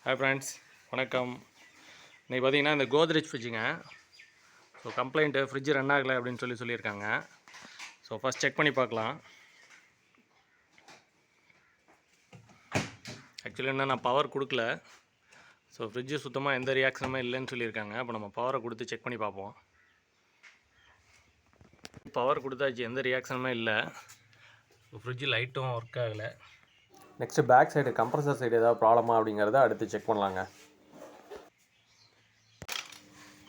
Hi friends, வணக்கம். இன்றைக்கி பார்த்தீங்கன்னா இந்த கோத்ரெஜ் ஃப்ரிட்ஜுங்க. ஸோ கம்ப்ளைண்ட்டு ஃப்ரிட்ஜ் ரன் ஆகலை அப்படின்னு சொல்லியிருக்காங்க. ஸோ ஃபஸ்ட் செக் பண்ணி பார்க்கலாம். ஆக்சுவலி என்ன, நான் பவர் கொடுக்கல. ஸோ ஃப்ரிட்ஜு சுத்தமாக எந்த ரியாக்ஷனுமே இல்லைன்னு சொல்லியிருக்காங்க. அப்போ நம்ம பவரை கொடுத்து செக் பண்ணி பார்ப்போம். பவர் கொடுத்தாச்சு, எந்த ரியாக்ஷனுமே இல்லை. ஃப்ரிட்ஜு லைட்டும் ஒர்க் ஆகலை. Next back side compressor side ஏதாவது ப்ராப்ளமா அப்படிங்கிறத அடுத்து செக் பண்ணலாங்க.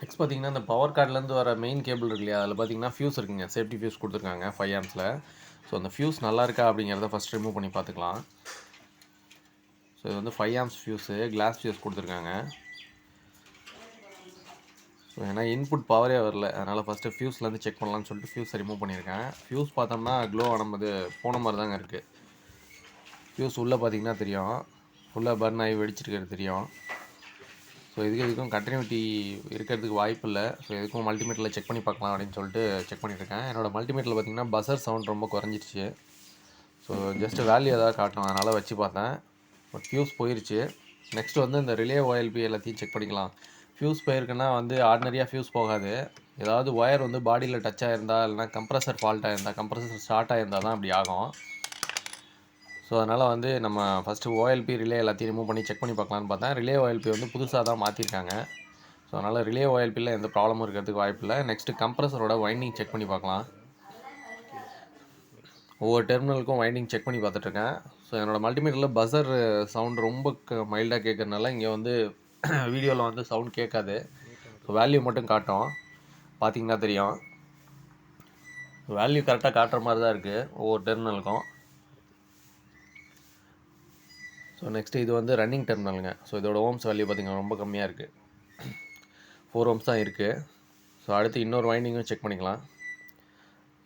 நெக்ஸ்ட் பார்த்தீங்கன்னா இந்த பவர் கார்ட்லேருந்து வர மெயின் கேபிள் இருக்கு இல்லையா, அதில் பார்த்தீங்கன்னா ஃபியூஸ் இருக்குங்க. சேஃப்டி ஃபியூஸ் கொடுத்துருக்காங்க 5 ஆம்ஸில். ஸோ அந்த ஃபியூஸ் நல்லா இருக்கா அப்படிங்கிறத ஃபஸ்ட் ரிமூவ் பண்ணி பார்த்துக்கலாம். ஸோ இது வந்து 5 ஆம்ஸ் ஃபியூஸு, கிளாஸ் ஃபியூஸ் கொடுத்துருக்காங்க. ஸோ ஏன்னா இன்புட் பவரே வரல, அதனால் ஃபஸ்ட்டு ஃபியூஸ்லேருந்து செக் பண்ணலான்னு சொல்லிட்டு ஃபியூஸை ரிமூவ் பண்ணியிருக்கேன். ஃபியூஸ் பார்த்தோம்னா க்ளோ ஆனது போன மாதிரி தாங்க இருக்குது. ஃபியூஸ் உள்ளே பார்த்தீங்கன்னா தெரியும், ஃபுல்லாக பர்ன் ஆகி வெடிச்சிருக்கிறது தெரியும். ஸோ இதுக்கும் கண்டினியூட்டி இருக்கிறதுக்கு வாய்ப்பு இல்லை. ஸோ இதுக்கும் மல்டிமீட்டரில் செக் பண்ணி பார்க்கலாம் அப்படின்னு சொல்லிட்டு செக் பண்ணியிருக்கேன். என்னோடய மல்டிமீட்டரில் பார்த்திங்கன்னா பஸர் சவுண்ட் ரொம்ப குறைஞ்சிருச்சு. ஸோ ஜஸ்ட்டு வேல்யூ ஏதாவது காட்டணும், அதனால் வச்சு பார்த்தேன். பட் ஃபியூஸ் போயிடுச்சு. நெக்ஸ்ட் வந்து இந்த ரிலே OLP எல்லாத்தையும் செக் பண்ணிக்கலாம். ஃபியூஸ் போயிருக்குன்னா வந்து ஆர்டினரியாக ஃபியூஸ் போகாது. ஏதாவது ஒயர் வந்து பாடியில் டச் ஆகிருந்தால், இல்லைனா கம்ப்ரஸர் ஃபால்ட் ஆகிருந்தால், கம்ப்ரஸர் ஸ்டார்ட் ஆகிருந்தால் தான் அப்படி ஆகும். ஸோ அதனால் வந்து நம்ம ஃபஸ்ட்டு OLP ரிலே எல்லாத்தையும் ரிமூவ் பண்ணி செக் பண்ணி பார்க்கலான்னு பார்த்தேன். ரிலே OLP வந்து புதுசாக தான் மாற்றிருக்காங்க. ஸோ அதனால் ரிலே OLPயில் எந்த ப்ராப்ளமும் இருக்கிறதுக்கு வாய்ப்பு இல்லை. நெக்ஸ்ட்டு கம்ப்ரஸரோட வைண்டிங் செக் பண்ணி பார்க்கலாம். ஒவ்வொரு டெர்மினலுக்கும் வைண்டிங் செக் பண்ணி பார்த்துட்ருக்கேன். ஸோ என்னோடய மல்டிமீட்டரில் பஸர் சவுண்ட் ரொம்ப மைல்டாக கேட்குறதுனால இங்கே வந்து வீடியோவில் வந்து சவுண்ட் கேட்காது. ஸோ வேல்யூ மட்டும் காட்டும், பார்த்திங்கன்னா தெரியும். வேல்யூ கரெக்டாக காட்டுற மாதிரி தான் இருக்குது ஒவ்வொரு டெர்மினலுக்கும். ஸோ நெக்ஸ்ட்டு இது வந்து ரன்னிங் டெர்மினலுங்க. ஸோ இதோட ஓம்ஸ் வேல்யூ பார்த்திங்கன்னா ரொம்ப கம்மியாக இருக்குது, 4 ஓம்ஸ் தான் இருக்குது. ஸோ அடுத்து இன்னொரு வைண்டிங்கும் செக் பண்ணிக்கலாம்.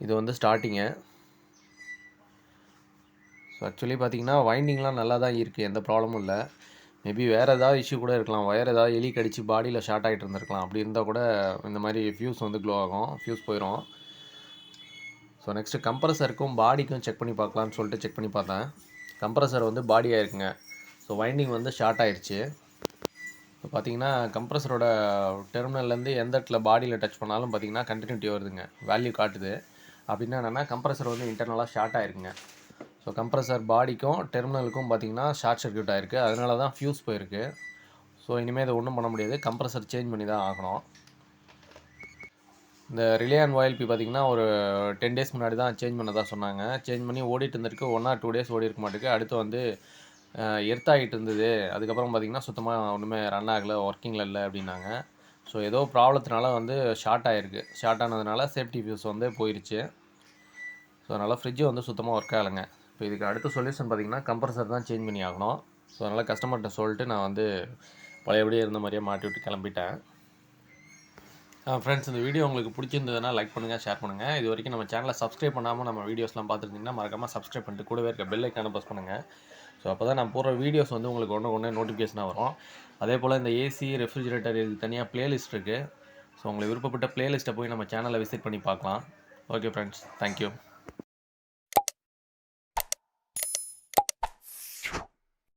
இது வந்து ஸ்டார்டிங்கு. ஸோ ஆக்சுவலி பார்த்திங்கன்னா வைண்டிங்லாம் நல்லா தான் இருக்குது, எந்த ப்ராப்ளமும் இல்லை. மேபி வேறு ஏதாவது இஷ்யூ கூட இருக்கலாம், ஒயர் ஏதாவது எலி கடிச்சு பாடியில் ஷார்ட் ஆகிட்டு இருந்திருக்கலாம். அப்படி இருந்தால் கூட இந்த மாதிரி ஃபியூஸ் வந்து க்ளோ ஆகும், ஃபியூஸ் போயிடும். ஸோ நெக்ஸ்ட்டு கம்ப்ரஸருக்கும் பாடிக்கும் செக் பண்ணி பார்க்கலான்னு சொல்லிட்டு செக் பண்ணி பார்த்தேன். கம்ப்ரஸர் வந்து பாடி ஆகிருக்குங்க. ஸோ வைண்டிங் வந்து ஷார்ட் ஆகிடுச்சு. இப்போ பார்த்தீங்கன்னா கம்ப்ரஸரோட டெர்மினல்லேருந்து எந்த இடத்துல பாடியில் டச் பண்ணாலும் பார்த்திங்கன்னா கண்டினியூட்டி வருதுங்க, வேல்யூ காட்டுது. அப்படின்னா என்னென்னா கம்ப்ரஸர் வந்து இன்டர்னலாக ஷார்ட் ஆகிருக்குங்க. ஸோ கம்ப்ரஸர் பாடிக்கும் டெர்மினலுக்கும் பார்த்திங்கன்னா ஷார்ட் சர்க்யூட் ஆகிருக்கு, அதனால தான் ஃபியூஸ் போயிருக்கு. ஸோ இனிமேல் இதை ஒன்றும் பண்ண முடியாது, கம்ப்ரஸர் சேஞ்ச் பண்ணி தான் ஆகணும். இந்த ரிலே அண்ட் OLP பார்த்திங்கன்னா ஒரு 10 டேஸ் முன்னாடி தான் சேஞ்ச் பண்ணதாக சொன்னாங்க. சேஞ்ச் பண்ணி ஓடிட்டு இருந்திருக்கு, 1 or 2 டேஸ் ஓடி இருக்க மாட்டேங்குது. அடுத்து வந்து எர்த்தாகிட்டு இருந்தது. அதுக்கப்புறம் பார்த்திங்கன்னா சுத்தமாக ஒன்றுமே ரன் ஆகலை, ஒர்க்கிங்கில் இல்லை அப்படின்னாங்க. ஸோ ஏதோ ப்ராப்ளத்தினால வந்து ஷார்ட் ஆகிருக்கு. ஷார்ட் ஆனதுனால சேஃப்டி ஃபியூஸ் வந்து போயிடுச்சு. ஸோ அதனால் ஃப்ரிட்ஜு வந்து சுத்தமாக ஒர்க் ஆகலைங்க. இப்போ இதுக்கு அடுத்த சொல்யூஷன் பார்த்திங்கன்னா கம்ப்ரஸர் தான் சேஞ்ச் பண்ணி ஆகணும். ஸோ அதனால் கஸ்டமர்கிட்ட சொல்லிட்டு நான் வந்து பழையபடியே இருந்த மாதிரியே மாட்டி விட்டு கிளம்பிட்டேன். ஃப்ரெண்ட்ஸ், இந்த வீடியோ உங்களுக்கு பிடிச்சிருந்ததுன்னா லைக் பண்ணுங்கள், ஷேர் பண்ணுங்கள். இது வரைக்கும் நம்ம சேனலை சப்ஸ்கிரைப் பண்ணாமல் நம்ம வீடியோஸ்லாம் பார்த்துருந்தீங்கன்னா மறக்காமல் சப்ஸ்கிரைப் பண்ணிட்டு கூடவே இருக்க பெல் ஐக்கானை ப்ரெஸ் பண்ணுங்கள். ஸோ அப்போ தான் நான் போடுற வீடியோஸ் வந்து உங்களுக்கு ஒன்று நோட்டிஃபிகேஷனாக வரும். அதே போல் இந்த ஏசி, ரெஃப்ரிஜிரேட்டர் இதுக்கு தனியாக ப்ளேலிஸ்ட் இருக்குது. ஸோ உங்களுக்கு விருப்பப்பட்ட ப்ளேலிஸ்ட்டை போய் நம்ம சேனலை விசிட் பண்ணி பார்க்கலாம். Okay friends, thank you.